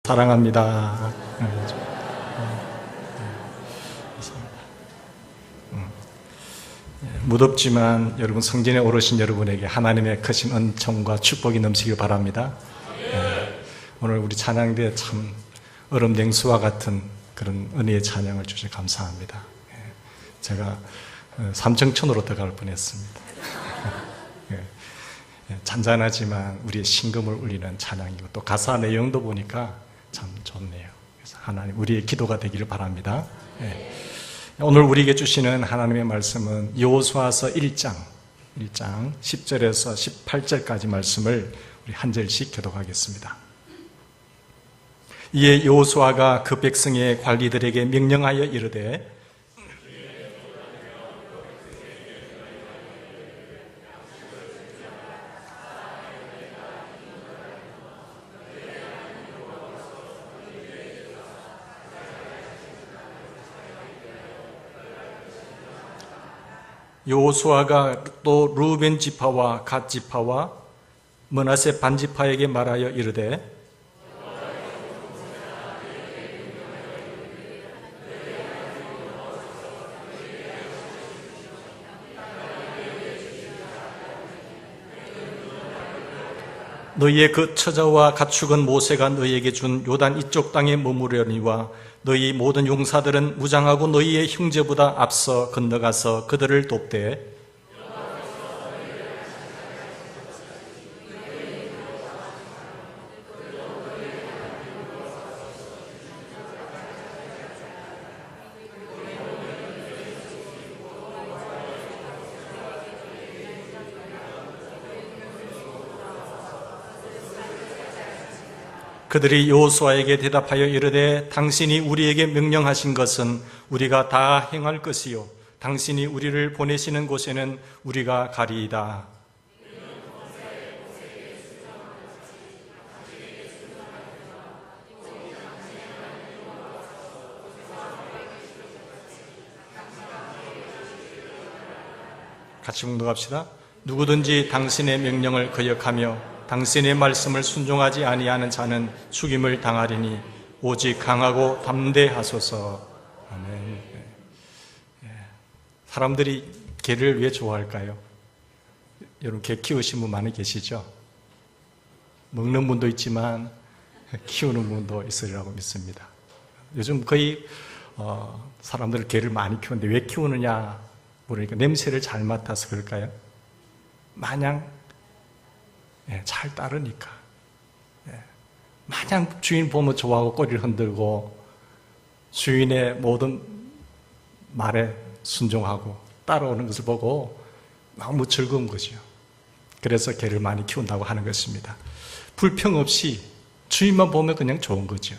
사랑합니다. 무덥지만 여러분 성전에 오르신 여러분에게 하나님의 크신 은총과 축복이 넘치길 바랍니다. 오늘 우리 찬양대에 참 얼음 냉수와 같은 그런 은혜의 찬양을 주셔서 감사합니다. 제가 삼청천으로 들어갈 뻔했습니다. 잔잔하지만 우리의 심금을 울리는 찬양이고 또 가사 내용도 보니까 참 좋네요. 그래서 하나님 우리의 기도가 되기를 바랍니다. 오늘 우리에게 주시는 하나님의 말씀은 여호수아서 1장 10절에서 18절까지 말씀을 우리 한 절씩 교독하겠습니다. 이에 여호수아가 그 백성의 관리들에게 명령하여 이르되 여호수아가 또 루벤 지파와 갓 지파와 므낫세 반 지파에게 말하여 이르되 너희의 그 처자와 가축은 모세가 너희에게 준 요단 이쪽 땅에 머무르려니와 너희 모든 용사들은 무장하고 너희의 형제보다 앞서 건너가서 그들을 돕되 그들이 여호수아에게 대답하여 이르되 당신이 우리에게 명령하신 것은 우리가 다 행할 것이요 당신이 우리를 보내시는 곳에는 우리가 가리이다. 같이 묵독합시다. 누구든지 당신의 명령을 거역하며 당신의 말씀을 순종하지 아니하는 자는 죽임을 당하리니 오직 강하고 담대하소서. 아멘. 사람들이 개를 왜 좋아할까요? 여러분 개 키우신 분 많이 계시죠? 먹는 분도 있지만 키우는 분도 있으리라고 믿습니다. 요즘 거의 사람들 개를 많이 키우는데 왜 키우느냐 모르니까 냄새를 잘 맡아서 그럴까요? 마냥 잘 따르니까. 마냥 주인 보면 좋아하고 꼬리를 흔들고 주인의 모든 말에 순종하고 따라오는 것을 보고 너무 즐거운 거죠. 그래서 개를 많이 키운다고 하는 것입니다. 불평 없이 주인만 보면 그냥 좋은 거죠.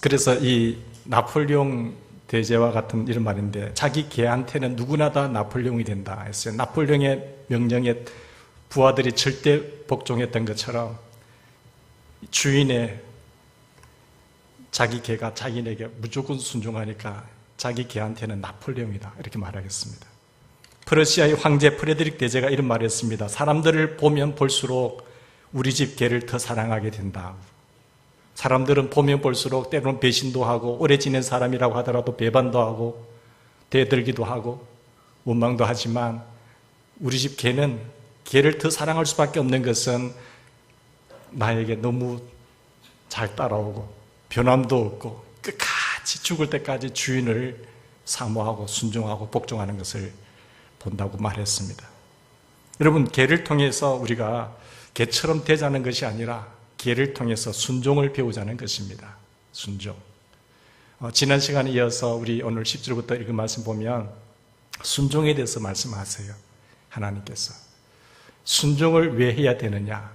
그래서 이 나폴레옹 대제와 같은 이런 말인데 자기 개한테는 누구나 다 나폴레옹이 된다 했어요. 나폴레옹의 명령에 부하들이 절대 복종했던 것처럼 주인의 자기 개가 자기에게 무조건 순종하니까 자기 개한테는 나폴레옹이다 이렇게 말하겠습니다. 퍼시아의 황제 프레드릭 대제가 이런 말을 했습니다. 사람들을 보면 볼수록 우리 집 개를 더 사랑하게 된다. 사람들은 보면 볼수록 때로는 배신도 하고 오래 지낸 사람이라고 하더라도 배반도 하고 대들기도 하고 원망도 하지만 우리 집 개는 개를 더 사랑할 수밖에 없는 것은 나에게 너무 잘 따라오고 변함도 없고 끝까지 죽을 때까지 주인을 사모하고 순종하고 복종하는 것을 본다고 말했습니다. 여러분 개를 통해서 우리가 개처럼 되자는 것이 아니라 개를 통해서 순종을 배우자는 것입니다. 순종. 지난 시간에 이어서 우리 오늘 10절부터 읽은 말씀 보면 순종에 대해서 말씀하세요. 하나님께서. 순종을 왜 해야 되느냐?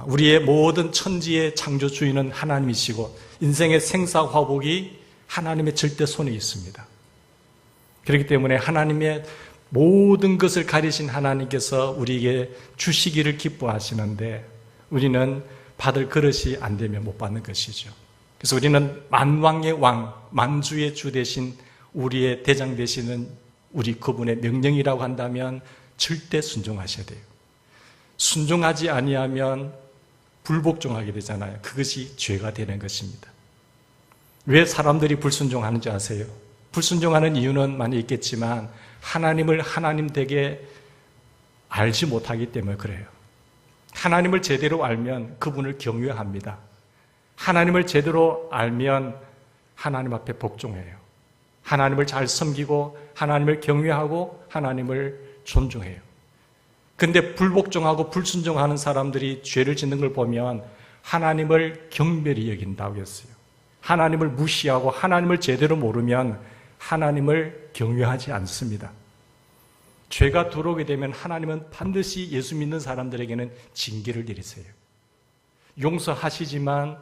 우리의 모든 천지의 창조주인은 하나님이시고 인생의 생사화복이 하나님의 절대 손에 있습니다. 그렇기 때문에 하나님의 모든 것을 가리신 하나님께서 우리에게 주시기를 기뻐하시는데 우리는 받을 그릇이 안 되면 못 받는 것이죠. 그래서 우리는 만왕의 왕, 만주의 주 대신 우리의 대장 되시는 우리 그분의 명령이라고 한다면 절대 순종하셔야 돼요. 순종하지 아니하면 불복종하게 되잖아요. 그것이 죄가 되는 것입니다. 왜 사람들이 불순종하는지 아세요? 불순종하는 이유는 많이 있겠지만 하나님을 하나님 되게 알지 못하기 때문에 그래요. 하나님을 제대로 알면 그분을 경외합니다. 하나님을 제대로 알면 하나님 앞에 복종해요. 하나님을 잘 섬기고 하나님을 경외하고 하나님을 존중해요. 근데 불복종하고 불순종하는 사람들이 죄를 짓는 걸 보면 하나님을 경멸히 여긴다고 했어요. 하나님을 무시하고 하나님을 제대로 모르면 하나님을 경외하지 않습니다. 죄가 들어오게 되면 하나님은 반드시 예수 믿는 사람들에게는 징계를 내리세요. 용서하시지만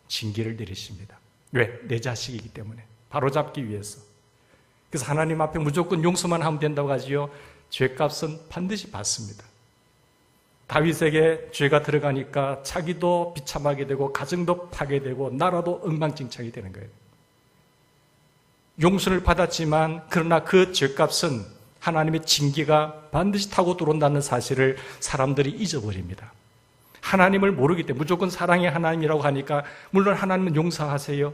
징계를 내리십니다. 왜? 내 자식이기 때문에. 바로잡기 위해서. 그래서 하나님 앞에 무조건 용서만 하면 된다고 하지요. 죄값은 반드시 받습니다. 다윗에게 죄가 들어가니까 자기도 비참하게 되고 가정도 파괴되고 나라도 엉망진창이 되는 거예요. 용서를 받았지만 그러나 그 죄값은 하나님의 징계가 반드시 타고 들어온다는 사실을 사람들이 잊어버립니다. 하나님을 모르기 때문에 무조건 사랑의 하나님이라고 하니까 물론 하나님은 용서하세요.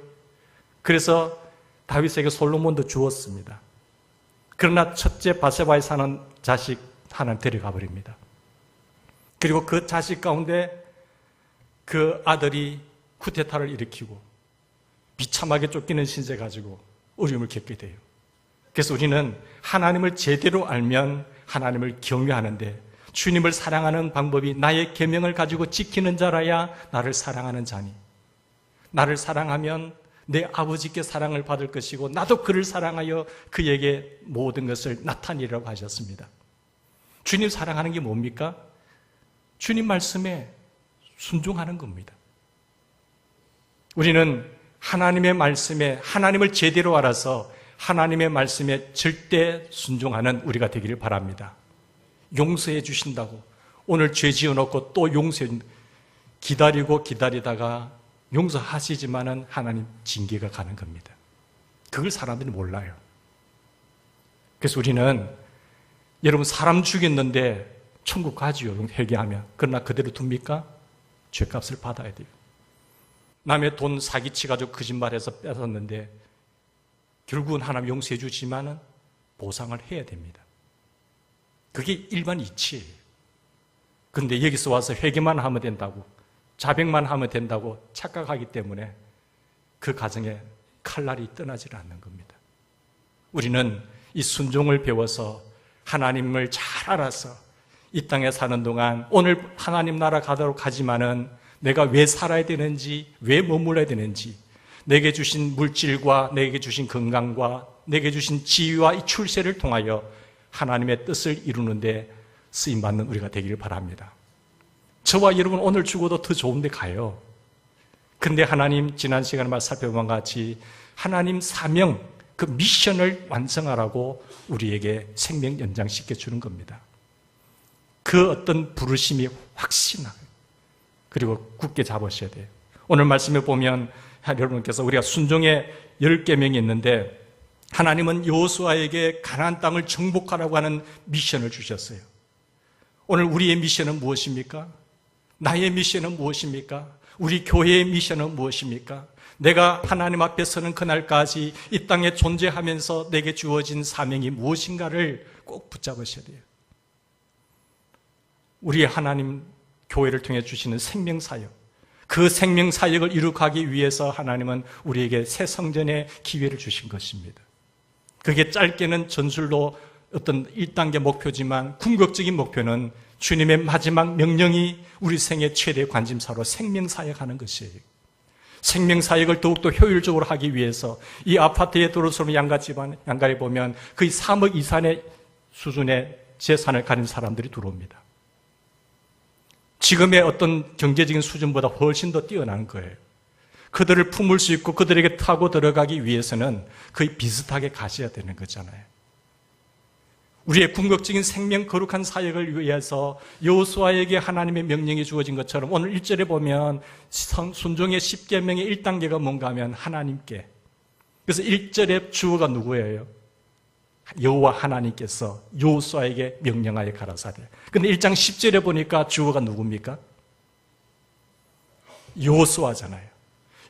그래서 다윗에게 솔로몬도 주었습니다. 그러나 첫째 바세바에 사는 자식 하나님 데려가 버립니다. 그리고 그 자식 가운데 그 아들이 쿠데타를 일으키고 비참하게 쫓기는 신세 가지고 어려움을 겪게 돼요. 그래서 우리는 하나님을 제대로 알면 하나님을 경외하는데 주님을 사랑하는 방법이 나의 계명을 가지고 지키는 자라야 나를 사랑하는 자니, 나를 사랑하면 내 아버지께 사랑을 받을 것이고 나도 그를 사랑하여 그에게 모든 것을 나타내리라고 하셨습니다. 주님 사랑하는 게 뭡니까? 주님 말씀에 순종하는 겁니다. 우리는 하나님의 말씀에 하나님을 제대로 알아서 하나님의 말씀에 절대 순종하는 우리가 되기를 바랍니다. 용서해 주신다고 오늘 죄 지어놓고 또 용서해 기다리고 기다리다가 용서하시지만은 하나님 징계가 가는 겁니다. 그걸 사람들이 몰라요. 그래서 우리는 여러분 사람 죽였는데 천국 가지요, 회개하면. 그러나 그대로 둡니까? 죄값을 받아야 돼요. 남의 돈 사기치가지고 거짓말해서 뺏었는데 결국은 하나님 용서해 주지만은 보상을 해야 됩니다. 그게 일반 이치예요. 그런데 여기서 와서 회개만 하면 된다고, 자백만 하면 된다고 착각하기 때문에 그 가정에 칼날이 떠나질 않는 겁니다. 우리는 이 순종을 배워서 하나님을 잘 알아서 이 땅에 사는 동안 오늘 하나님 나라 가도록 하지만은 내가 왜 살아야 되는지, 왜 머물러야 되는지, 내게 주신 물질과 내게 주신 건강과 내게 주신 지위와 이 출세를 통하여 하나님의 뜻을 이루는데 쓰임받는 우리가 되기를 바랍니다. 저와 여러분 오늘 죽어도 더 좋은 데 가요. 근데 하나님 지난 시간에 말 살펴본 것 같이 하나님 사명, 그 미션을 완성하라고 우리에게 생명 연장시켜 주는 겁니다. 그 어떤 부르심이 확신하고 그리고 굳게 잡으셔야 돼요. 오늘 말씀에 보면 여러분께서 우리가 순종의 10계명이 있는데 하나님은 여호수아에게 가나안 땅을 정복하라고 하는 미션을 주셨어요. 오늘 우리의 미션은 무엇입니까? 나의 미션은 무엇입니까? 우리 교회의 미션은 무엇입니까? 내가 하나님 앞에 서는 그날까지 이 땅에 존재하면서 내게 주어진 사명이 무엇인가를 꼭 붙잡으셔야 돼요. 우리 하나님 교회를 통해 주시는 생명사역, 그 생명사역을 이룩하기 위해서 하나님은 우리에게 새 성전의 기회를 주신 것입니다. 그게 짧게는 전술로 어떤 1단계 목표지만 궁극적인 목표는 주님의 마지막 명령이 우리 생의 최대 관심사로 생명사역하는 것이에요. 생명사역을 더욱더 효율적으로 하기 위해서 이 아파트에 들어서는 양가에 보면 거의 3억 이상의 수준의 재산을 가진 사람들이 들어옵니다. 지금의 어떤 경제적인 수준보다 훨씬 더 뛰어난 거예요. 그들을 품을 수 있고 그들에게 타고 들어가기 위해서는 거의 비슷하게 가셔야 되는 거잖아요. 우리의 궁극적인 생명 거룩한 사역을 위해서 여호수아에게 하나님의 명령이 주어진 것처럼 오늘 1절에 보면 순종의 10계명의 1단계가 뭔가 하면 하나님께, 그래서 1절의 주어가 누구예요? 여호와 하나님께서 여호수아에게 명령하여 가라사대. 근데 1장 10절에 보니까 주어가 누굽니까? 여호수아잖아요.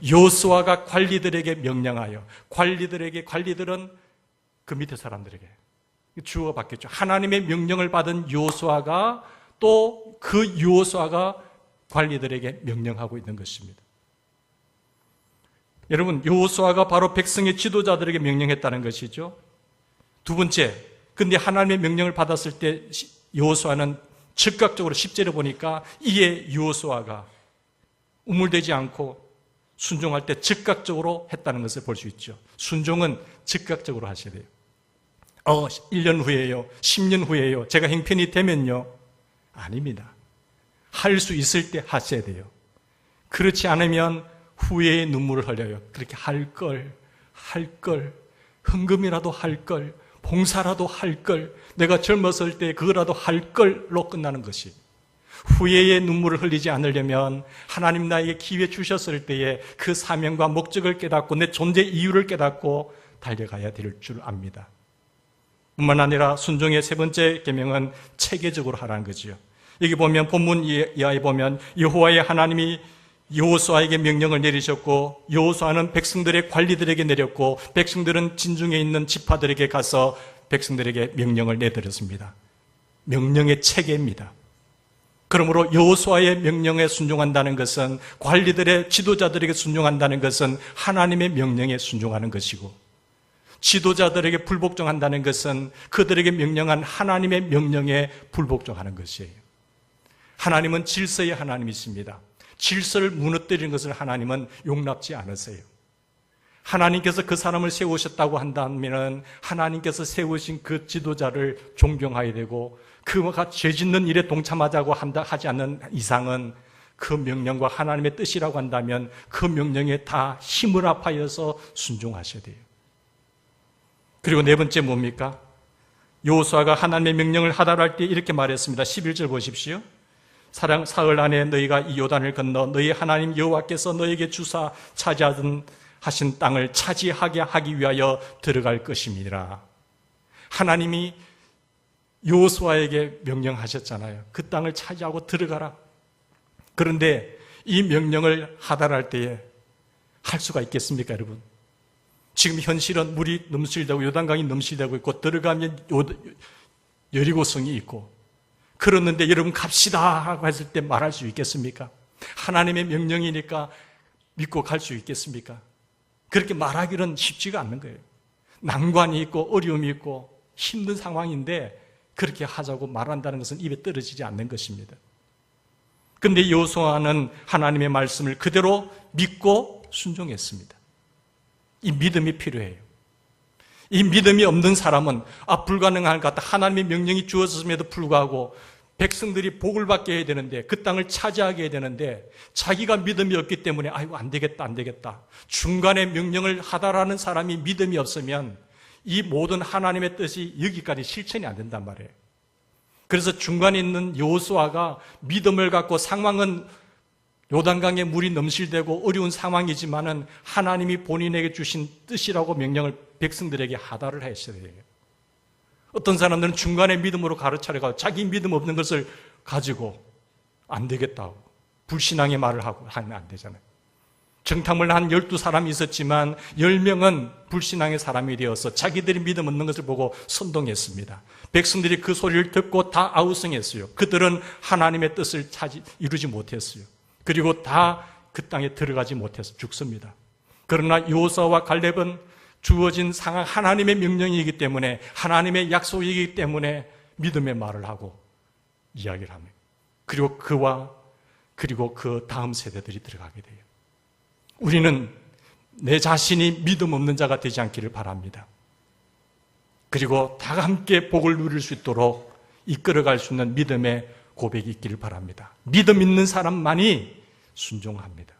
여호수아가 관리들에게 명령하여 관리들은 그 밑에 사람들에게 주어 받겠죠. 하나님의 명령을 받은 여호수아가 또 그 여호수아가 관리들에게 명령하고 있는 것입니다. 여러분, 여호수아가 바로 백성의 지도자들에게 명령했다는 것이죠. 두 번째, 근데 하나님의 명령을 받았을 때 여호수아는 즉각적으로 10절에 보니까 이에 여호수아가 우물대지 않고 순종할 때 즉각적으로 했다는 것을 볼 수 있죠. 순종은 즉각적으로 하셔야 돼요. 1년 후에요, 10년 후에요, 제가 형편이 되면요. 아닙니다. 할 수 있을 때 하셔야 돼요. 그렇지 않으면 후회의 눈물을 흘려요. 그렇게 할 걸, 헌금이라도 할 걸, 봉사라도 할 걸, 내가 젊었을 때 그거라도 할 걸로 끝나는 것이, 후회의 눈물을 흘리지 않으려면 하나님 나에게 기회 주셨을 때에 그 사명과 목적을 깨닫고 내 존재 이유를 깨닫고 달려가야 될 줄 압니다. 뿐만 아니라 순종의 세 번째 계명은 체계적으로 하라는 거지요. 여기 보면 본문 이하에 보면 여호와의 하나님이 여호수아에게 명령을 내리셨고 여호수아는 백성들의 관리들에게 내렸고 백성들은 진중에 있는 지파들에게 가서 백성들에게 명령을 내드렸습니다. 명령의 체계입니다. 그러므로 여호수아의 명령에 순종한다는 것은, 관리들의 지도자들에게 순종한다는 것은 하나님의 명령에 순종하는 것이고, 지도자들에게 불복종한다는 것은 그들에게 명령한 하나님의 명령에 불복종하는 것이에요. 하나님은 질서의 하나님이십니다. 질서를 무너뜨리는 것을 하나님은 용납지 않으세요. 하나님께서 그 사람을 세우셨다고 한다면 하나님께서 세우신 그 지도자를 존경해야 되고, 그가 죄 짓는 일에 동참하자고 하지 않는 이상은 그 명령과 하나님의 뜻이라고 한다면 그 명령에 다 힘을 합하여서 순종하셔야 돼요. 그리고 네 번째 뭡니까? 여호수아가 하나님의 명령을 하달할 때 이렇게 말했습니다. 11절 보십시오. 사흘 안에 너희가 이 요단을 건너 너희 하나님 여호와께서 너희에게 주사 하신 땅을 차지하게 하기 위하여 들어갈 것임이니라. 하나님이 여호수아에게 명령하셨잖아요. 그 땅을 차지하고 들어가라. 그런데 이 명령을 하달할 때에 할 수가 있겠습니까, 여러분? 지금 현실은 물이 넘실대고 요단강이 넘실대고 있고 들어가면 여리고성이 있고 그러는데 여러분 갑시다 하고 했을 때 말할 수 있겠습니까? 하나님의 명령이니까 믿고 갈 수 있겠습니까? 그렇게 말하기는 쉽지가 않는 거예요. 난관이 있고 어려움이 있고 힘든 상황인데 그렇게 하자고 말한다는 것은 입에 떨어지지 않는 것입니다. 그런데 여호수아는 하나님의 말씀을 그대로 믿고 순종했습니다. 이 믿음이 필요해요. 이 믿음이 없는 사람은 불가능한 것 같다. 하나님의 명령이 주어졌음에도 불구하고 백성들이 복을 받게 해야 되는데 그 땅을 차지하게 해야 되는데 자기가 믿음이 없기 때문에 아이고 안 되겠다. 중간에 명령을 하다라는 사람이 믿음이 없으면 이 모든 하나님의 뜻이 여기까지 실천이 안 된단 말이에요. 그래서 중간에 있는 여호수아가 믿음을 갖고 상황은 요단강에 물이 넘실대고 어려운 상황이지만은 하나님이 본인에게 주신 뜻이라고 명령을 백성들에게 하달을 했어야 돼요. 어떤 사람들은 중간에 믿음으로 가르쳐가고 자기 믿음 없는 것을 가지고 안 되겠다고 불신앙의 말을 하고 하면 안 되잖아요. 정탐을 한 12사람이 있었지만 10명은 불신앙의 사람이 되어서 자기들이 믿음 없는 것을 보고 선동했습니다. 백성들이 그 소리를 듣고 다 아우성했어요. 그들은 하나님의 뜻을 이루지 못했어요. 그리고 다 그 땅에 들어가지 못해서 죽습니다. 그러나 여호수아와 갈렙은 주어진 상황 하나님의 명령이기 때문에 하나님의 약속이기 때문에 믿음의 말을 하고 이야기를 합니다. 그리고 그리고 그 다음 세대들이 들어가게 돼요. 우리는 내 자신이 믿음 없는 자가 되지 않기를 바랍니다. 그리고 다 함께 복을 누릴 수 있도록 이끌어갈 수 있는 믿음의 고백이 있기를 바랍니다. 믿음 있는 사람만이 순종합니다.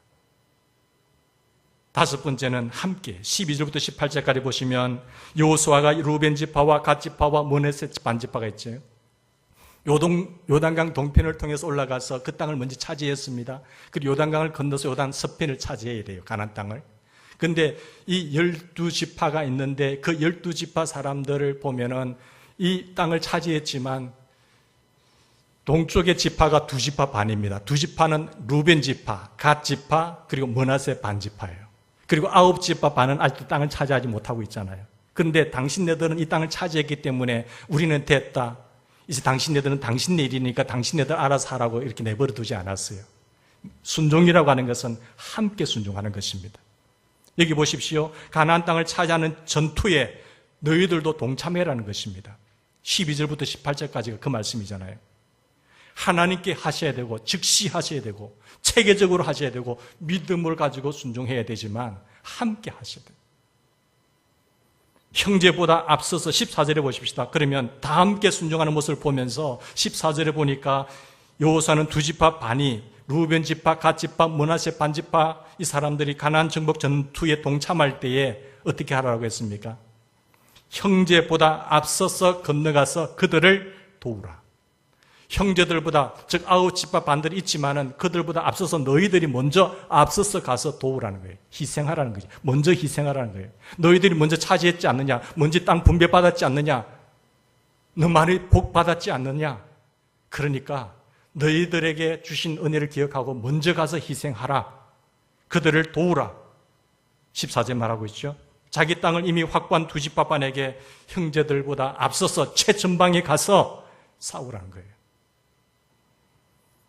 다섯 번째는 함께 12절부터 18절까지 보시면 여호수아가 루벤 지파와 갓 지파와 므낫세 반 지파가 있죠. 요단강 동편을 통해서 올라가서 그 땅을 먼저 차지했습니다. 그리고 요단강을 건너서 요단 서편을 차지해야 돼요. 가나안 땅을. 그런데 이 12지파가 있는데 그 12지파 사람들을 보면은 이 땅을 차지했지만 동쪽의 지파가 두 지파 반입니다. 두 지파는 루벤 지파, 갓 지파, 그리고 므낫세 반 지파예요. 그리고 9지파 반은 아직도 땅을 차지하지 못하고 있잖아요. 그런데 당신네들은 이 땅을 차지했기 때문에 우리는 됐다. 이제 당신네들은 당신네 일이니까 당신네들 알아서 하라고 이렇게 내버려 두지 않았어요. 순종이라고 하는 것은 함께 순종하는 것입니다. 여기 보십시오. 가나안 땅을 차지하는 전투에 너희들도 동참해라는 것입니다. 12절부터 18절까지가 그 말씀이잖아요. 하나님께 하셔야 되고 즉시 하셔야 되고 체계적으로 하셔야 되고 믿음을 가지고 순종해야 되지만 함께 하셔야 돼요. 형제보다 앞서서 14절에 보십시다. 그러면 다 함께 순종하는 모습을 보면서 14절에 보니까 여호수아는 두 지파 반이 루벤 지파, 갓 지파, 므낫세 반 지파 이 사람들이 가나안 정복 전투에 동참할 때에 어떻게 하라고 했습니까? 형제보다 앞서서 건너가서 그들을 도우라. 형제들보다 즉 9지파 반들이 있지만은 그들보다 앞서서 너희들이 먼저 앞서서 가서 도우라는 거예요. 희생하라는 거죠. 먼저 희생하라는 거예요. 너희들이 먼저 차지했지 않느냐? 먼저 땅 분배받았지 않느냐? 너 많이 복 받았지 않느냐? 그러니까 너희들에게 주신 은혜를 기억하고 먼저 가서 희생하라. 그들을 도우라. 14절 말하고 있죠. 자기 땅을 이미 확보한 두 지파 반에게 형제들보다 앞서서 최전방에 가서 싸우라는 거예요.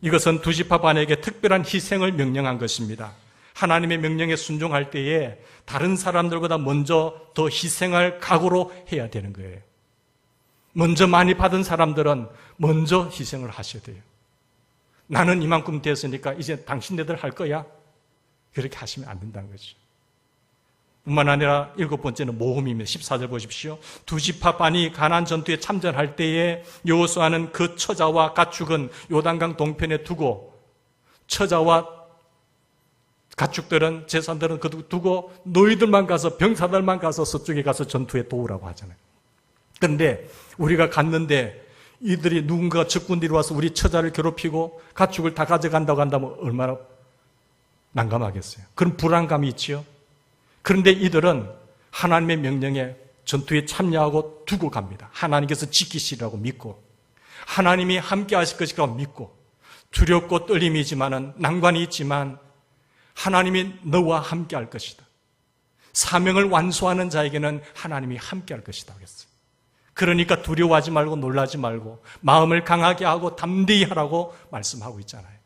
이것은 두 지파 반에게 특별한 희생을 명령한 것입니다. 하나님의 명령에 순종할 때에 다른 사람들보다 먼저 더 희생할 각오로 해야 되는 거예요. 먼저 많이 받은 사람들은 먼저 희생을 하셔야 돼요. 나는 이만큼 됐으니까 이제 당신네들 할 거야? 그렇게 하시면 안 된다는 거죠. 뿐만 아니라 7번째는 모험입니다. 14절 보십시오. 두 지파 반이 가나안 전투에 참전할 때에 여호수아는 그 처자와 가축은 요단강 동편에 두고 처자와 가축들은 재산들은 두고 너희들만 가서 병사들만 가서 서쪽에 가서 전투에 도우라고 하잖아요. 그런데 우리가 갔는데 이들이 누군가 적군들이 와서 우리 처자를 괴롭히고 가축을 다 가져간다고 한다면 얼마나 난감하겠어요. 그런 불안감이 있지요. 그런데 이들은 하나님의 명령에 전투에 참여하고 두고 갑니다. 하나님께서 지키시라고 믿고 하나님이 함께 하실 것이라고 믿고 두렵고 떨림이지만은 난관이 있지만 하나님이 너와 함께 할 것이다. 사명을 완수하는 자에게는 하나님이 함께 할 것이다 하겠어요. 그러니까 두려워하지 말고 놀라지 말고 마음을 강하게 하고 담대히 하라고 말씀하고 있잖아요.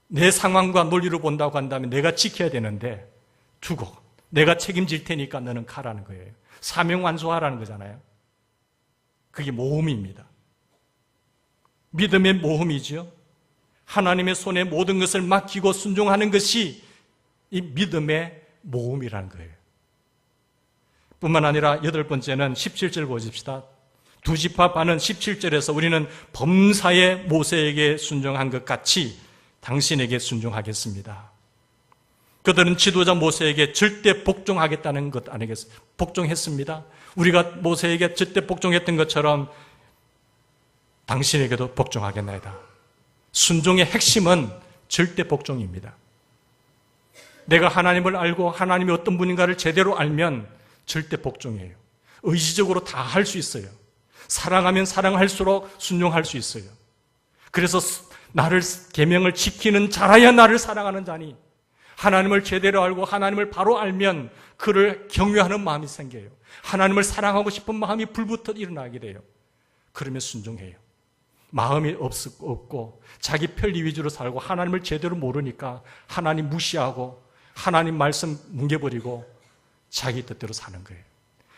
내 상황과 논리로 본다고 한다면 내가 지켜야 되는데 두고 내가 책임질 테니까 너는 가라는 거예요. 사명 완수하라는 거잖아요. 그게 모험입니다. 믿음의 모험이죠. 하나님의 손에 모든 것을 맡기고 순종하는 것이 이 믿음의 모험이라는 거예요. 뿐만 아니라 8번째는 17절 보십시다. 두 지파 반은 17절에서 우리는 범사의 모세에게 순종한 것 같이 당신에게 순종하겠습니다. 그들은 지도자 모세에게 절대 복종하겠다는 것 아니겠습니까? 복종했습니다. 우리가 모세에게 절대 복종했던 것처럼 당신에게도 복종하겠나이다. 순종의 핵심은 절대 복종입니다. 내가 하나님을 알고 하나님이 어떤 분인가를 제대로 알면 절대 복종이에요. 의지적으로 다 할 수 있어요. 사랑하면 사랑할수록 순종할 수 있어요. 그래서 나를 계명을 지키는 자라야 나를 사랑하는 자니 하나님을 제대로 알고 하나님을 바로 알면 그를 경외하는 마음이 생겨요. 하나님을 사랑하고 싶은 마음이 불부터 일어나게 돼요. 그러면 순종해요. 마음이 없고 자기 편리 위주로 살고 하나님을 제대로 모르니까 하나님 무시하고 하나님 말씀 뭉개버리고 자기 뜻대로 사는 거예요.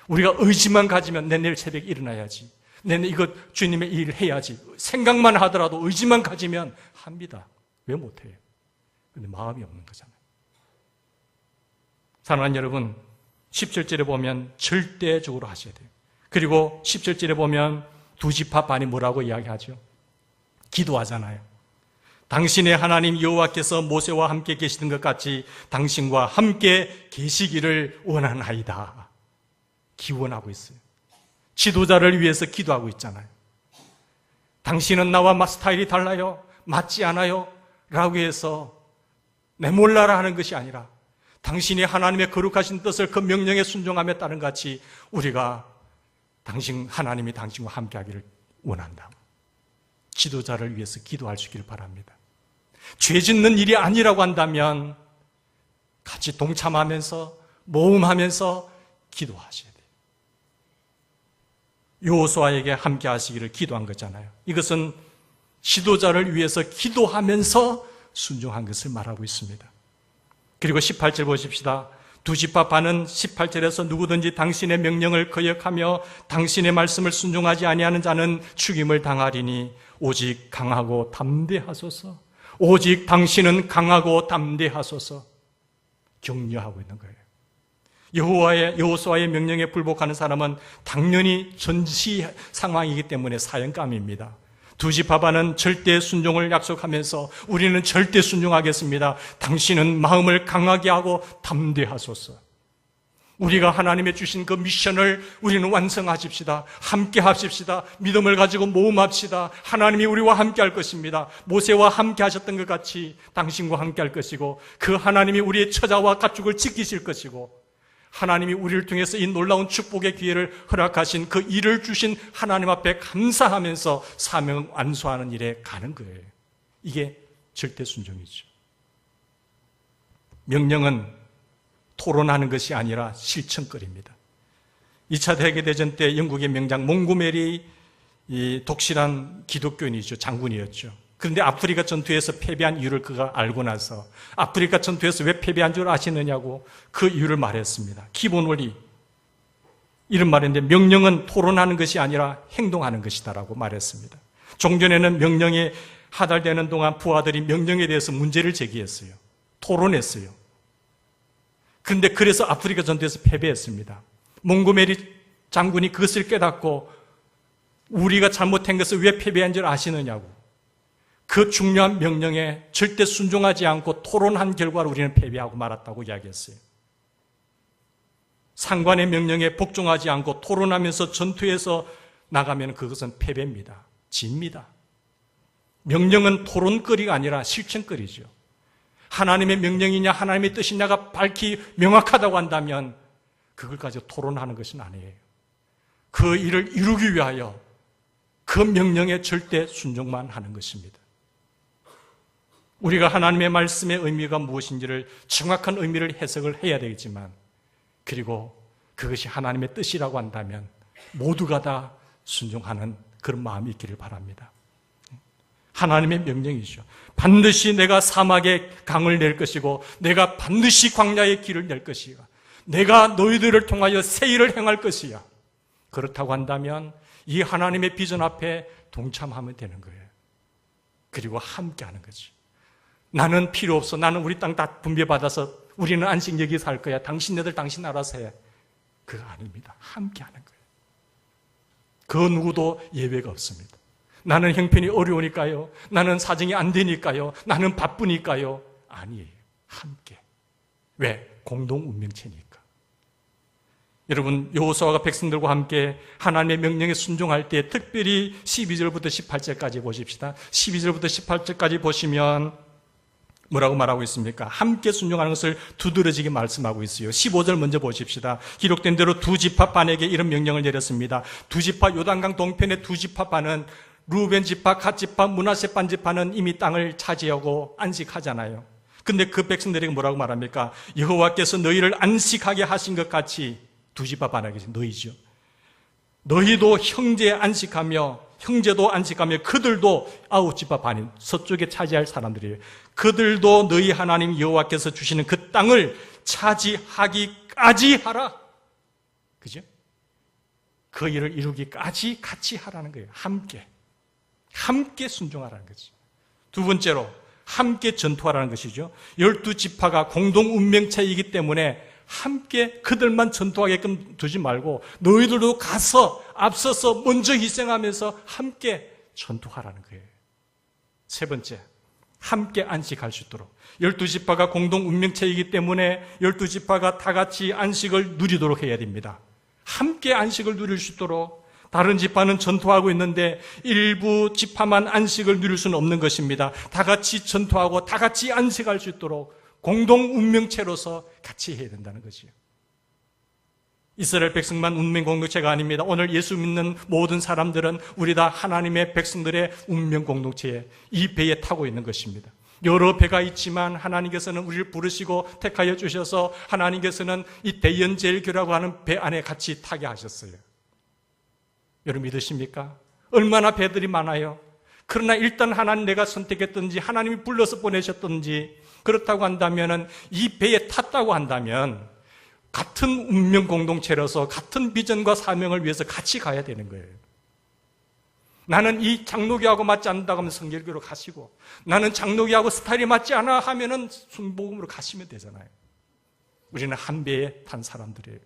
우리가 의지만 가지면 내 내일 새벽에 일어나야지. 내내 이거 주님의 일을 해야지. 생각만 하더라도 의지만 가지면 합니다. 왜 못해요? 근데 마음이 없는 거잖아요. 사랑하는 여러분, 17절에 보면 절대적으로 하셔야 돼요. 그리고 17절에 보면 두 지파 반이 뭐라고 이야기하죠? 기도하잖아요. 당신의 하나님 여호와께서 모세와 함께 계시던 것 같이 당신과 함께 계시기를 원하나이다. 기원하고 있어요. 지도자를 위해서 기도하고 있잖아요. 당신은 나와 스타일이 달라요. 맞지 않아요. 라고 해서 내몰라라 하는 것이 아니라 당신이 하나님의 거룩하신 뜻을 그 명령에 순종함에 따른 같이 우리가 하나님이 당신과 함께 하기를 원한다. 지도자를 위해서 기도할 수 있기를 바랍니다. 죄 짓는 일이 아니라고 한다면 같이 동참하면서 모험하면서 기도하셔야 돼요. 여호수아에게 함께 하시기를 기도한 거잖아요. 이것은 지도자를 위해서 기도하면서 순종한 것을 말하고 있습니다. 그리고 18절 보십시다. 두 지파 반은 18절에서 누구든지 당신의 명령을 거역하며 당신의 말씀을 순종하지 아니하는 자는 죽임을 당하리니 오직 강하고 담대하소서. 오직 당신은 강하고 담대하소서. 격려하고 있는 거예요. 여호수아의 명령에 불복하는 사람은 당연히 전시 상황이기 때문에 사형감입니다. 두 지파 반은 절대 순종을 약속하면서 우리는 절대 순종하겠습니다. 당신은 마음을 강하게 하고 담대하소서. 우리가 하나님의 주신 그 미션을 우리는 완성하십시다. 함께 합시다. 믿음을 가지고 모험합시다. 하나님이 우리와 함께 할 것입니다. 모세와 함께 하셨던 것 같이 당신과 함께 할 것이고 그 하나님이 우리의 처자와 가축을 지키실 것이고 하나님이 우리를 통해서 이 놀라운 축복의 기회를 허락하신 그 일을 주신 하나님 앞에 감사하면서 사명 완수하는 일에 가는 거예요. 이게 절대 순종이죠. 명령은 토론하는 것이 아니라 실천거리입니다. 2차 세계대전 때 영국의 명장 몽고메리 독실한 기독교인이죠. 장군이었죠. 그런데 아프리카 전투에서 패배한 이유를 그가 알고 나서 아프리카 전투에서 왜 패배한 줄 아시느냐고 그 이유를 말했습니다. 기본 원리. 이런 말인데 명령은 토론하는 것이 아니라 행동하는 것이다라고 말했습니다. 종전에는 명령에 하달되는 동안 부하들이 명령에 대해서 문제를 제기했어요. 토론했어요. 그런데 그래서 아프리카 전투에서 패배했습니다. 몽고메리 장군이 그것을 깨닫고 우리가 잘못한 것을 왜 패배한 줄 아시느냐고 그 중요한 명령에 절대 순종하지 않고 토론한 결과로 우리는 패배하고 말았다고 이야기했어요. 상관의 명령에 복종하지 않고 토론하면서 전투에서 나가면 그것은 패배입니다. 집니다. 명령은 토론거리가 아니라 실천거리죠. 하나님의 명령이냐 하나님의 뜻이냐가 밝히 명확하다고 한다면 그걸 가지고 토론하는 것은 아니에요. 그 일을 이루기 위하여 그 명령에 절대 순종만 하는 것입니다. 우리가 하나님의 말씀의 의미가 무엇인지를 정확한 의미를 해석을 해야 되겠지만 그리고 그것이 하나님의 뜻이라고 한다면 모두가 다 순종하는 그런 마음이 있기를 바랍니다. 하나님의 명령이죠. 반드시 내가 사막에 강을 낼 것이고 내가 반드시 광야의 길을 낼 것이야. 내가 너희들을 통하여 새 일을 행할 것이야. 그렇다고 한다면 이 하나님의 비전 앞에 동참하면 되는 거예요. 그리고 함께 하는 거죠. 나는 필요 없어. 나는 우리 땅 다 분배받아서 우리는 안식 여기서 할 거야. 당신네들 당신 알아서 해. 그거 아닙니다. 함께 하는 거예요. 그 누구도 예외가 없습니다. 나는 형편이 어려우니까요. 나는 사정이 안 되니까요. 나는 바쁘니까요. 아니에요. 함께. 왜? 공동 운명체니까. 여러분, 여호수아가 백성들과 함께 하나님의 명령에 순종할 때 특별히 12절부터 18절까지 보십시다. 12절부터 18절까지 보시면 뭐라고 말하고 있습니까? 함께 순종하는 것을 두드러지게 말씀하고 있어요. 15절 먼저 보십시다. 기록된 대로 두 지파 반에게 이런 명령을 내렸습니다. 두 지파 요단강 동편의 두 지파 반은 루벤 지파, 갓 지파, 므낫세 반 지파는 이미 땅을 차지하고 안식하잖아요. 근데 그 백성들에게 뭐라고 말합니까? 여호와께서 너희를 안식하게 하신 것 같이 두 지파 반에게 너희죠. 너희도 형제 안식하며 형제도 안식하며 그들도 아홉 지파 반인 서쪽에 차지할 사람들이에요. 그들도 너희 하나님 여호와께서 주시는 그 땅을 차지하기까지 하라. 그죠? 그 일을 이루기까지 같이 하라는 거예요. 함께 순종하라는 거죠. 두 번째로 함께 전투하라는 것이죠. 12지파가 공동 운명체이기 때문에 함께 그들만 전투하게끔 두지 말고 너희들도 가서 앞서서 먼저 희생하면서 함께 전투하라는 거예요. 세 번째, 함께 안식할 수 있도록 12지파가 공동 운명체이기 때문에 12지파가 다 같이 안식을 누리도록 해야 됩니다. 함께 안식을 누릴 수 있도록. 다른 지파는 전투하고 있는데 일부 지파만 안식을 누릴 수는 없는 것입니다. 다 같이 전투하고 다 같이 안식할 수 있도록 공동 운명체로서 같이 해야 된다는 것이에요. 이스라엘 백성만 운명 공동체가 아닙니다. 오늘 예수 믿는 모든 사람들은 우리 다 하나님의 백성들의 운명 공동체에 이 배에 타고 있는 것입니다. 여러 배가 있지만 하나님께서는 우리를 부르시고 택하여 주셔서 하나님께서는 이 대연제일교라고 하는 배 안에 같이 타게 하셨어요. 여러분 믿으십니까? 얼마나 배들이 많아요. 그러나 일단 하나님 내가 선택했든지 하나님이 불러서 보내셨든지 그렇다고 한다면 이 배에 탔다고 한다면 같은 운명 공동체로서 같은 비전과 사명을 위해서 같이 가야 되는 거예요. 나는 이 장로교하고 맞지 않는다고 하면 성결교로 가시고 나는 장로교하고 스타일이 맞지 않아 하면은 순복음으로 가시면 되잖아요. 우리는 한 배에 탄 사람들이에요.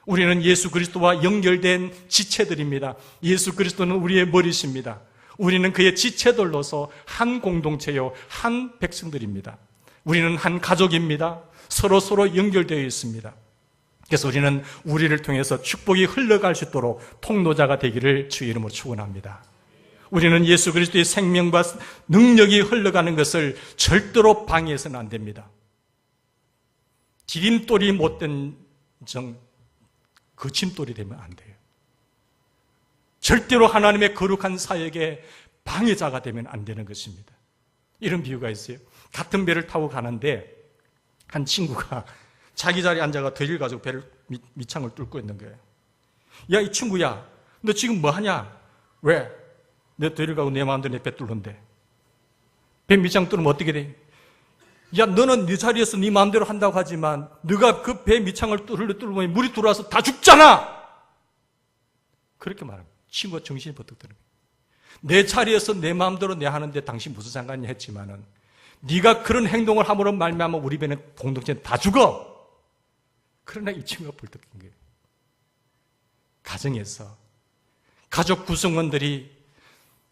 우리는 예수 그리스도와 연결된 지체들입니다. 예수 그리스도는 우리의 머리십니다. 우리는 그의 지체들로서 한 공동체요, 한 백성들입니다. 우리는 한 가족입니다. 서로 연결되어 있습니다. 그래서 우리는 우리를 통해서 축복이 흘러갈 수 있도록 통로자가 되기를 주의 이름으로 축원합니다. 우리는 예수 그리스도의 생명과 능력이 흘러가는 것을 절대로 방해해서는 안 됩니다. 디딤돌이 못된 거침돌이 되면 안 돼요. 절대로 하나님의 거룩한 사역에 방해자가 되면 안 되는 것입니다. 이런 비유가 있어요. 같은 배를 타고 가는데 한 친구가 자기 자리에 앉아가 더리를 가지고 배를 밑창을 뚫고 있는 거예요. 야, 이 친구야, 너 지금 뭐 하냐? 왜? 내 더리를 가고 내 마음대로 내 배 뚫는데. 배 밑창 뚫으면 어떻게 돼? 야, 너는 네 자리에서 네 마음대로 한다고 하지만 너가 그 배 밑창을 뚫으면 물이 들어와서 다 죽잖아! 그렇게 말합니다. 친구가 정신이 버뜩 드는 거예요. 내 자리에서 내 마음대로 내 하는데 당신 무슨 상관이냐 했지만은 네가 그런 행동을 함으로 말미암아 우리 배는 공동체는 다 죽어. 그러나 이 친구가 벌떡 든 거예요. 가정에서 가족 구성원들이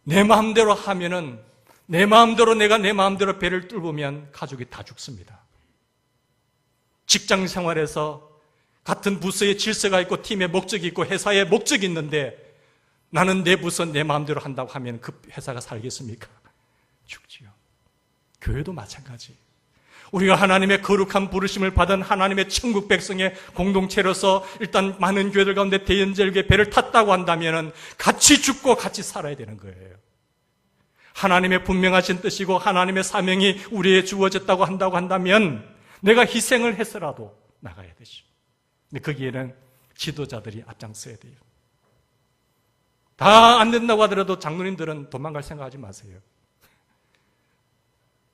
내 마음대로 하면은 내 마음대로 내가 내 마음대로 배를 뚫으면 가족이 다 죽습니다. 직장 생활에서 같은 부서에 질서가 있고 팀의 목적이 있고 회사에 목적이 있는데 나는 내 부서 내 마음대로 한다고 하면 그 회사가 살겠습니까? 죽지요. 교회도 마찬가지. 우리가 하나님의 거룩한 부르심을 받은 하나님의 천국 백성의 공동체로서 일단 많은 교회들 가운데 대연절교의 배를 탔다고 한다면 같이 죽고 같이 살아야 되는 거예요. 하나님의 분명하신 뜻이고 하나님의 사명이 우리에게 주어졌다고 한다고 한다면 내가 희생을 해서라도 나가야 되죠. 근데 거기에는 지도자들이 앞장서야 돼요. 다 안 된다고 하더라도 장로님들은 도망갈 생각하지 마세요.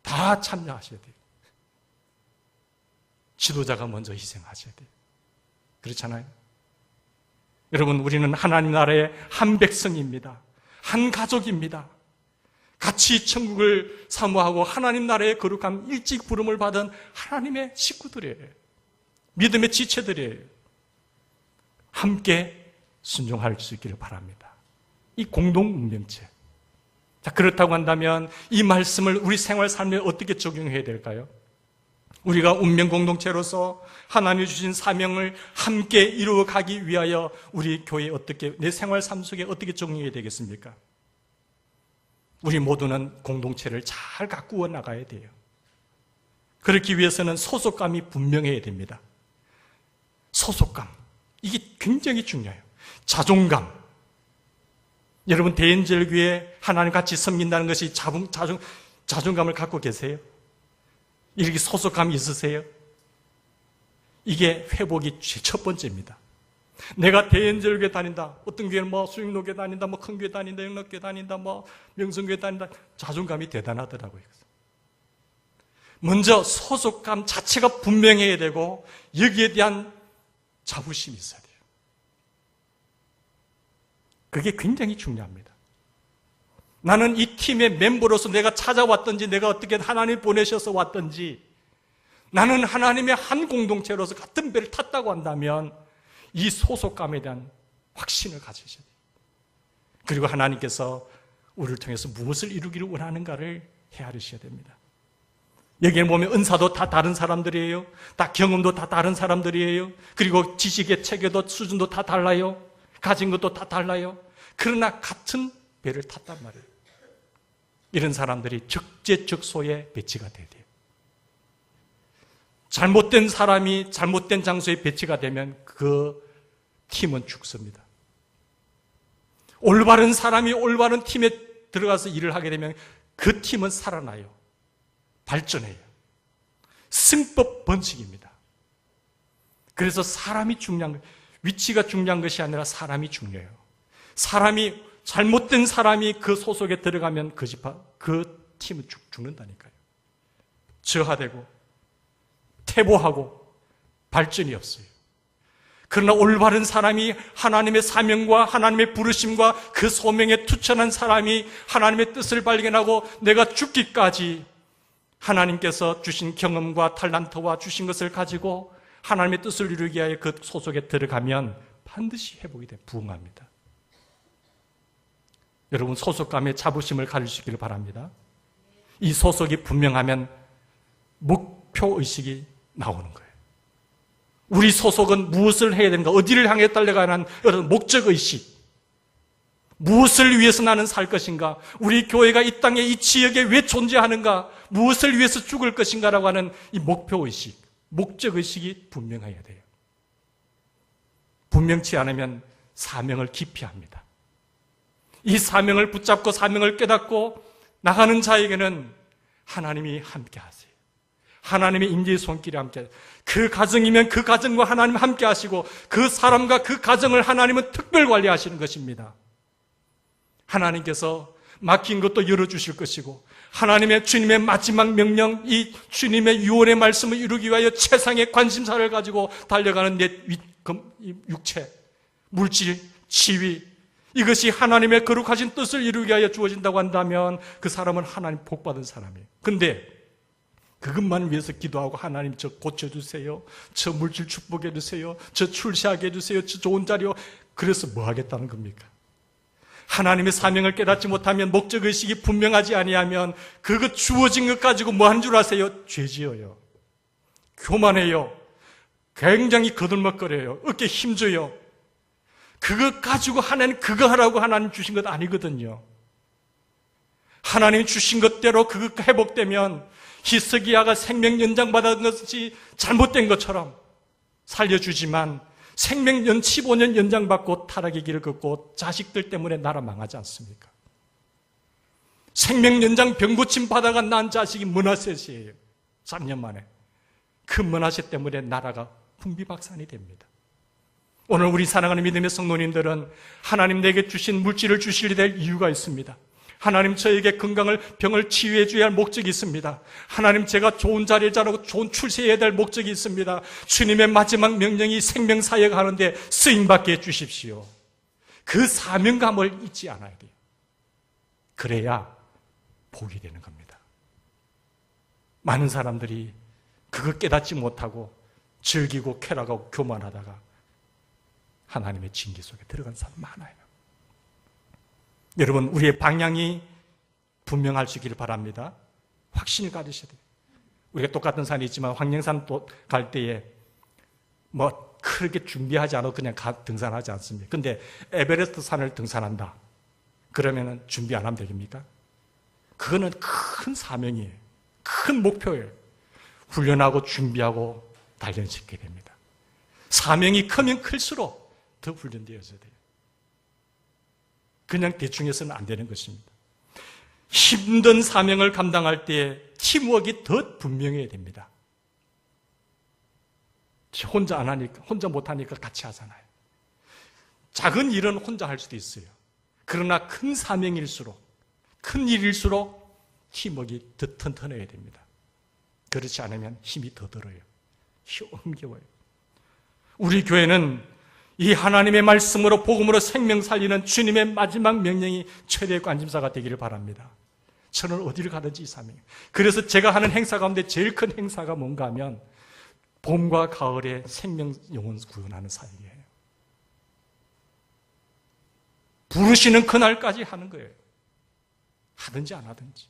다 참여하셔야 돼요. 지도자가 먼저 희생하셔야 돼요. 그렇잖아요? 여러분, 우리는 하나님 나라의 한 백성입니다. 한 가족입니다. 같이 천국을 사모하고 하나님 나라의 거룩함 일찍 부름을 받은 하나님의 식구들이에요. 믿음의 지체들이에요. 함께 순종할 수 있기를 바랍니다. 이 공동 운명체. 자, 그렇다고 한다면 이 말씀을 우리 생활 삶에 어떻게 적용해야 될까요? 우리가 운명 공동체로서 하나님이 주신 사명을 함께 이루어가기 위하여 우리 교회에 어떻게, 내 생활 삶 속에 어떻게 적용해야 되겠습니까? 우리 모두는 공동체를 잘 가꾸어 나가야 돼요. 그렇기 위해서는 소속감이 분명해야 됩니다. 소속감. 이게 굉장히 중요해요. 자존감. 여러분, 대인절교에 하나님 같이 섬긴다는 것이 자존감을 갖고 계세요? 이렇게 소속감이 있으세요? 이게 회복이 첫 번째입니다. 내가 대인절교에 다닌다. 어떤 교회는 뭐 수영로교에 다닌다, 뭐 큰 교회 다닌다, 영락교회 다닌다, 뭐 명성교회 다닌다. 자존감이 대단하더라고요. 먼저 소속감 자체가 분명해야 되고 여기에 대한 자부심이 있어야 돼요. 그게 굉장히 중요합니다. 나는 이 팀의 멤버로서 내가 찾아왔든지 내가 어떻게 하나님 보내셔서 왔든지 나는 하나님의 한 공동체로서 같은 배를 탔다고 한다면 이 소속감에 대한 확신을 가지셔야 돼요. 그리고 하나님께서 우리를 통해서 무엇을 이루기를 원하는가를 헤아리셔야 됩니다. 여기에 보면 은사도 다 다른 사람들이에요. 다 경험도 다 다른 사람들이에요. 그리고 지식의 체계도 수준도 다 달라요. 가진 것도 다 달라요. 그러나 같은 배를 탔단 말이에요. 이런 사람들이 적재적소에 배치가 돼야 돼요. 잘못된 사람이 잘못된 장소에 배치가 되면 그 팀은 죽습니다. 올바른 사람이 올바른 팀에 들어가서 일을 하게 되면 그 팀은 살아나요. 발전해요. 승법 번식입니다. 그래서 사람이 중요한 거예요. 위치가 중요한 것이 아니라 사람이 중요해요. 사람이 잘못된 사람이 그 소속에 들어가면 그 팀은 죽는다니까요. 저하되고 퇴보하고 발전이 없어요. 그러나 올바른 사람이 하나님의 사명과 하나님의 부르심과 그 소명에 투철한 사람이 하나님의 뜻을 발견하고 내가 죽기까지 하나님께서 주신 경험과 탤런트와 주신 것을 가지고 하나님의 뜻을 이루기 위하여 그 소속에 들어가면 반드시 회복이 돼 부흥합니다. 여러분 소속감의 자부심을 가지시기를 바랍니다. 이 소속이 분명하면 목표의식이 나오는 거예요. 우리 소속은 무엇을 해야 되는가, 어디를 향해 달려가는 여러분 목적의식, 무엇을 위해서 나는 살 것인가, 우리 교회가 이 땅에 이 지역에 왜 존재하는가, 무엇을 위해서 죽을 것인가라고 하는 이 목표의식, 목적의식이 분명해야 돼요. 분명치 않으면 사명을 기피합니다. 이 사명을 붙잡고 사명을 깨닫고 나가는 자에게는 하나님이 함께 하세요. 하나님의 임재의 손길이 함께, 그 가정이면 그 가정과 하나님 함께 하시고 그 사람과 그 가정을 하나님은 특별 관리하시는 것입니다. 하나님께서 막힌 것도 열어주실 것이고 하나님의 주님의 마지막 명령, 이 주님의 유언의 말씀을 이루기 위하여 최상의 관심사를 가지고 달려가는 내 육체, 물질, 지위, 이것이 하나님의 거룩하신 뜻을 이루기 위하여 주어진다고 한다면 그 사람은 하나님 복받은 사람이에요. 근데 그것만 위해서 기도하고 하나님 저 고쳐주세요, 저 물질 축복해 주세요, 저 출세하게 해주세요, 저 좋은 자리요, 그래서 뭐 하겠다는 겁니까? 하나님의 사명을 깨닫지 못하면, 목적의식이 분명하지 아니하면 그거 주어진 것 가지고 뭐 하는 줄 아세요? 죄지어요, 교만해요, 굉장히 거들먹거려요, 어깨 힘줘요. 그거 가지고 하나님 그거 하라고 하나님 주신 것 아니거든요. 하나님 주신 것대로 그거 회복되면 히스기야가 생명 연장받은 것이 잘못된 것처럼 살려주지만 생명 15년 연장받고 타락의 길을 걷고 자식들 때문에 나라 망하지 않습니까? 생명 연장 병고침 받아가 난 자식이 므낫셋이에요. 3년 만에. 그 므낫셋 때문에 나라가 풍비박산이 됩니다. 오늘 우리 사랑하는 믿음의 성도님들은 하나님 내게 주신 물질을 주시려 될 이유가 있습니다. 하나님 저에게 병을 치유해 줘야 할 목적이 있습니다. 하나님 제가 좋은 자리에 자라고 좋은 출세해야 될 목적이 있습니다. 주님의 마지막 명령이 생명사역 하는데 쓰임받게 해주십시오. 그 사명감을 잊지 않아야 돼요. 그래야 복이 되는 겁니다. 많은 사람들이 그걸 깨닫지 못하고 즐기고 쾌락하고 교만하다가 하나님의 징계 속에 들어간 사람 많아요. 여러분, 우리의 방향이 분명할 수 있기를 바랍니다. 확신을 가지셔야 돼요. 우리가 똑같은 산이 있지만 황령산 갈 때에 뭐 그렇게 준비하지 않아도 그냥 등산하지 않습니까? 근데 에베레스트 산을 등산한다. 그러면 준비 안 하면 되겠습니까? 그거는 큰 사명이에요. 큰 목표예요. 훈련하고 준비하고 단련시키게 됩니다. 사명이 크면 클수록 더 훈련되어져야 돼요. 그냥 대충 해서는 안 되는 것입니다. 힘든 사명을 감당할 때 팀워크가 더 분명해야 됩니다. 혼자 안 하니까, 혼자 못 하니까 같이 하잖아요. 작은 일은 혼자 할 수도 있어요. 그러나 큰 사명일수록, 큰 일일수록 팀워크가 더 튼튼해야 됩니다. 그렇지 않으면 힘이 더 들어요. 힘겨워요. 우리 교회는 이 하나님의 말씀으로 복음으로 생명 살리는 주님의 마지막 명령이 최대 관심사가 되기를 바랍니다. 저는 어디를 가든지 이 사명. 그래서 제가 하는 행사 가운데 제일 큰 행사가 뭔가 하면 봄과 가을에 생명 영혼 구원하는 사역이에요. 부르시는 그날까지 하는 거예요. 하든지 안 하든지.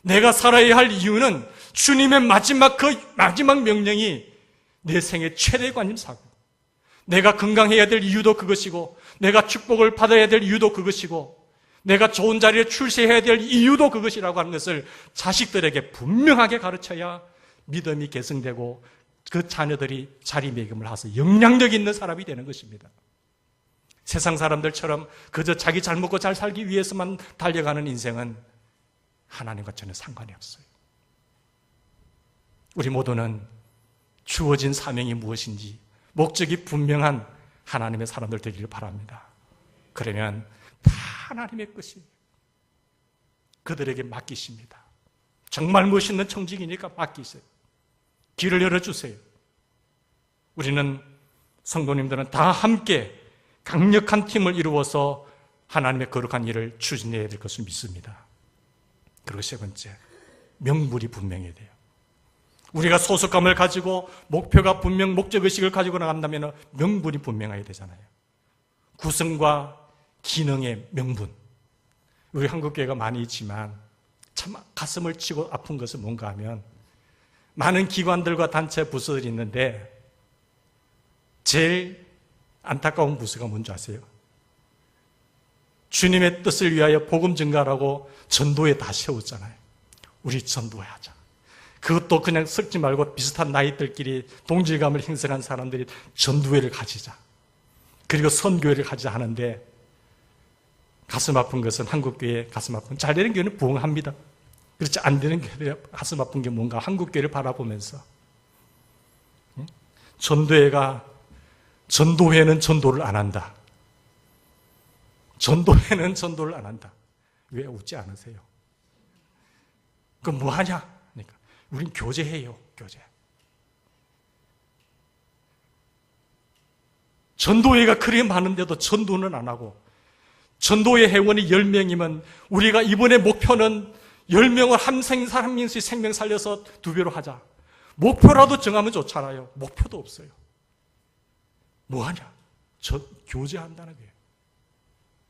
내가 살아야 할 이유는 주님의 마지막 명령이 내 생의 최대 관심사고, 내가 건강해야 될 이유도 그것이고, 내가 축복을 받아야 될 이유도 그것이고, 내가 좋은 자리에 출세해야 될 이유도 그것이라고 하는 것을 자식들에게 분명하게 가르쳐야 믿음이 계승되고 그 자녀들이 자리매김을 해서 영향력 있는 사람이 되는 것입니다. 세상 사람들처럼 그저 자기 잘 먹고 잘 살기 위해서만 달려가는 인생은 하나님과 전혀 상관이 없어요. 우리 모두는 주어진 사명이 무엇인지 목적이 분명한 하나님의 사람들 되기를 바랍니다. 그러면 다 하나님의 것이 그들에게 맡기십니다. 정말 멋있는 청직이니까 맡기세요. 길을 열어주세요. 우리는 성도님들은 다 함께 강력한 팀을 이루어서 하나님의 거룩한 일을 추진해야 될 것을 믿습니다. 그리고 세 번째, 명분이 분명해야 돼요. 우리가 소속감을 가지고 목표가 분명, 목적의식을 가지고 나간다면 명분이 분명해야 되잖아요. 구성과 기능의 명분. 우리 한국교회가 많이 있지만 참 가슴을 치고 아픈 것은 뭔가 하면 많은 기관들과 단체 부서들이 있는데 제일 안타까운 부서가 뭔지 아세요? 주님의 뜻을 위하여 복음 증가라고 전도회 다 세웠잖아요. 우리 전도회하자. 그것도 그냥 섞지 말고 비슷한 나이들끼리 동질감을 형성한 사람들이 전도회를 가지자. 그리고 선교회를 가지자 하는데 가슴 아픈 것은 한국교회 가슴 아픈, 잘 되는 교회는 부흥합니다. 그렇지 안 되는 교회 가슴 아픈 게 뭔가 한국교회를 바라보면서 전도회는 전도를 안 한다. 전도회는 전도를 안 한다. 왜 웃지 않으세요? 그럼 뭐 하냐? 그러니까 우린 교제해요. 교제. 전도회가 그리 많은데도 전도는 안 하고 전도회 회원이 10명이면 우리가 이번에 목표는 10명을 한 명씩 생명 살려서 2배로 하자. 목표라도 정하면 좋잖아요. 목표도 없어요. 뭐 하냐? 교제한다는 거예요.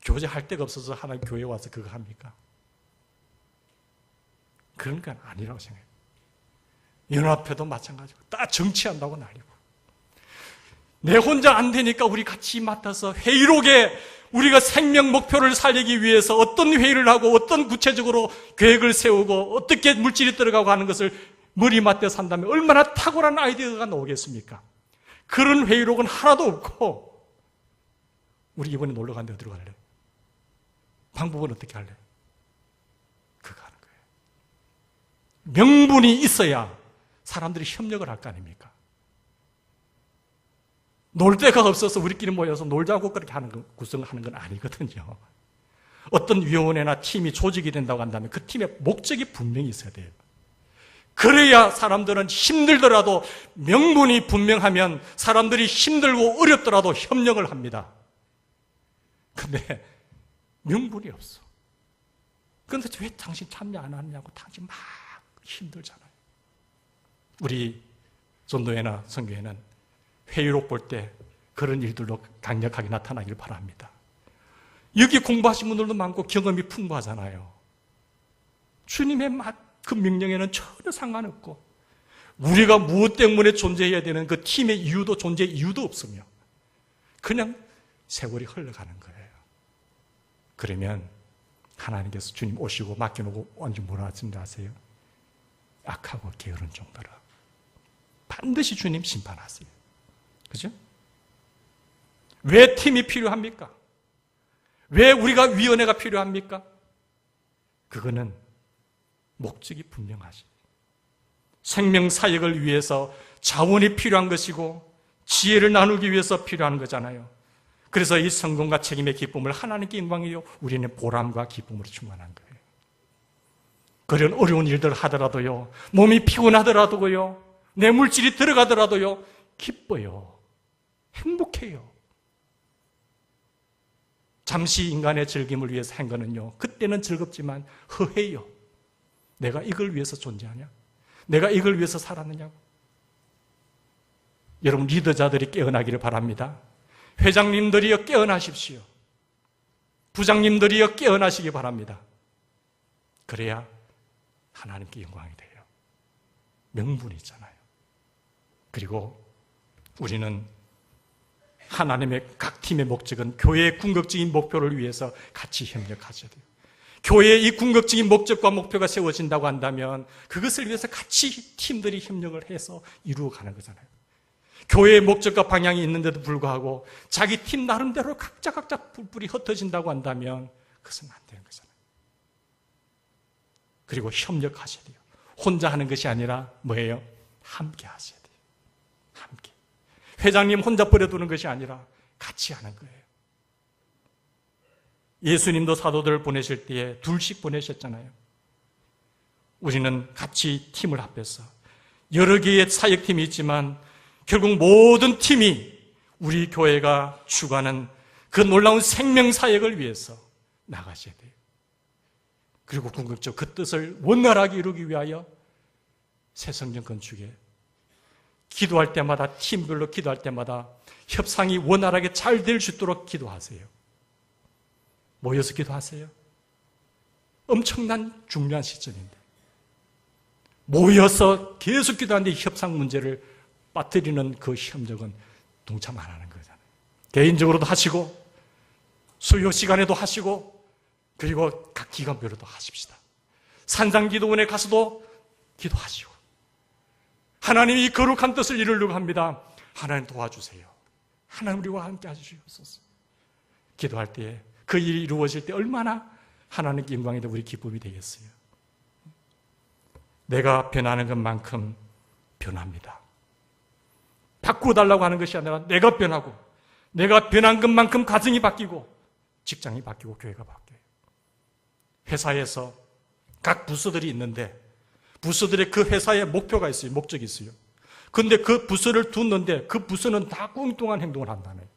교제할 데가 없어서 하나님 교회에 와서 그거 합니까? 그런 건 아니라고 생각해요. 연합회도 마찬가지고 다 정치한다고 난리고 내 혼자 안 되니까 우리 같이 맡아서 회의록에 우리가 생명 목표를 살리기 위해서 어떤 회의를 하고 어떤 구체적으로 계획을 세우고 어떻게 물질이 들어가고 하는 것을 머리 맞대 산다면 얼마나 탁월한 아이디어가 나오겠습니까? 그런 회의록은 하나도 없고 우리 이번에 놀러 갔는데 어디로 갈래? 방법은 어떻게 할래? 그거 하는 거예요. 명분이 있어야 사람들이 협력을 할 거 아닙니까? 놀 데가 없어서 우리끼리 모여서 놀자고 그렇게 하는 건, 구성하는 건 아니거든요. 어떤 위원회나 팀이 조직이 된다고 한다면 그 팀의 목적이 분명히 있어야 돼요. 그래야 사람들은 힘들더라도 명분이 분명하면 사람들이 힘들고 어렵더라도 협력을 합니다. 근데 명분이 없어. 그런데 왜 당신 참여 안 하냐고 당신 막 힘들잖아요. 우리 전도회나 선교회는 회의록 볼 때 그런 일들도 강력하게 나타나길 바랍니다. 여기 공부하신 분들도 많고 경험이 풍부하잖아요. 주님의 그 명령에는 전혀 상관없고 우리가 무엇 때문에 존재해야 되는 그 팀의 이유도 존재 이유도 없으며 그냥 세월이 흘러가는 거예요. 그러면 하나님께서 주님 오시고 맡겨놓고 언제 뭐라 하신지 아세요? 악하고 게으른 종들아 반드시 주님 심판하세요. 그죠? 왜 팀이 필요합니까? 왜 우리가 위원회가 필요합니까? 그거는 목적이 분명하지. 생명사역을 위해서 자원이 필요한 것이고 지혜를 나누기 위해서 필요한 거잖아요. 그래서 이 성공과 책임의 기쁨을 하나님께 영광이요 우리는 보람과 기쁨으로 충만한 거예요. 그런 어려운 일들을 하더라도요 몸이 피곤하더라도요 내 물질이 들어가더라도요 기뻐요. 행복해요. 잠시 인간의 즐김을 위해서 한 거는요 그때는 즐겁지만 허해요. 내가 이걸 위해서 존재하냐? 내가 이걸 위해서 살았느냐고. 여러분 리더자들이 깨어나기를 바랍니다. 회장님들이여 깨어나십시오. 부장님들이여 깨어나시기 바랍니다. 그래야 하나님께 영광이 돼요. 명분이 있잖아요. 그리고 우리는 하나님의 각 팀의 목적은 교회의 궁극적인 목표를 위해서 같이 협력하셔야 돼요. 교회의 이 궁극적인 목적과 목표가 세워진다고 한다면 그것을 위해서 같이 팀들이 협력을 해서 이루어가는 거잖아요. 교회의 목적과 방향이 있는데도 불구하고 자기 팀 나름대로 각자 뿔뿔이 흩어진다고 한다면 그것은 안 되는 거잖아요. 그리고 협력하셔야 돼요. 혼자 하는 것이 아니라 뭐예요? 함께 하셔야 돼요. 함께. 회장님 혼자 버려두는 것이 아니라 같이 하는 거예요. 예수님도 사도들을 보내실 때에 둘씩 보내셨잖아요. 우리는 같이 팀을 합해서 여러 개의 사역팀이 있지만 결국 모든 팀이 우리 교회가 추구하는 그 놀라운 생명사역을 위해서 나가셔야 돼요. 그리고 궁극적으로 그 뜻을 원활하게 이루기 위하여 새 성전 건축에 기도할 때마다 팀별로 기도할 때마다 협상이 원활하게 잘 될 수 있도록 기도하세요. 모여서 기도하세요. 엄청난 중요한 시점인데 모여서 계속 기도하는데 협상 문제를 빠뜨리는 그 협력은 동참 안 하는 거잖아요. 개인적으로도 하시고 수요 시간에도 하시고 그리고 각 기관별로도 하십시다. 산상기도원에 가서도 기도하시고 하나님이 거룩한 뜻을 이루려고 합니다. 하나님 도와주세요. 하나님 우리와 함께 하시옵소서. 기도할 때 그 일이 이루어질 때 얼마나 하나님께 영광이 되고 우리 기쁨이 되겠어요. 내가 변하는 것만큼 변합니다. 바꾸어달라고 하는 것이 아니라 내가 변하고 내가 변한 것만큼 가정이 바뀌고 직장이 바뀌고 교회가 바뀌어요. 회사에서 각 부서들이 있는데 부서들의 그 회사의 목표가 있어요. 목적이 있어요. 그런데 그 부서를 두는데 그 부서는 다 엉뚱한 행동을 한다는 거예요.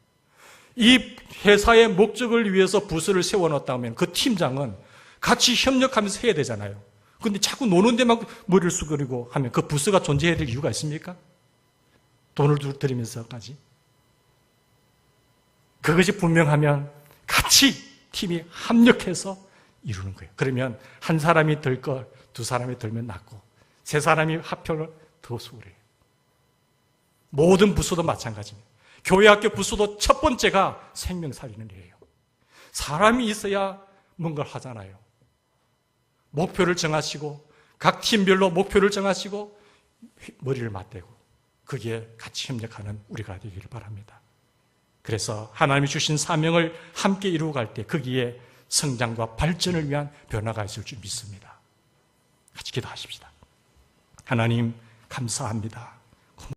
이 회사의 목적을 위해서 부서를 세워놨다면 그 팀장은 같이 협력하면서 해야 되잖아요. 그런데 자꾸 노는 데만 머리를 숙이고 하면 그 부서가 존재해야 될 이유가 있습니까? 돈을 들이면서까지. 그것이 분명하면 같이 팀이 합력해서 이루는 거예요. 그러면 한 사람이 들 걸 두 사람이 들면 낫고 세 사람이 합평을 더 수월해요. 모든 부서도 마찬가지입니다. 교회학교 부서도 첫 번째가 생명 살리는 일이에요. 사람이 있어야 뭔가를 하잖아요. 목표를 정하시고 각 팀별로 목표를 정하시고 머리를 맞대고 거기에 같이 협력하는 우리가 되기를 바랍니다. 그래서 하나님이 주신 사명을 함께 이루어 갈 때 거기에 성장과 발전을 위한 변화가 있을 줄 믿습니다. 같이 기도하십시다. 하나님 감사합니다.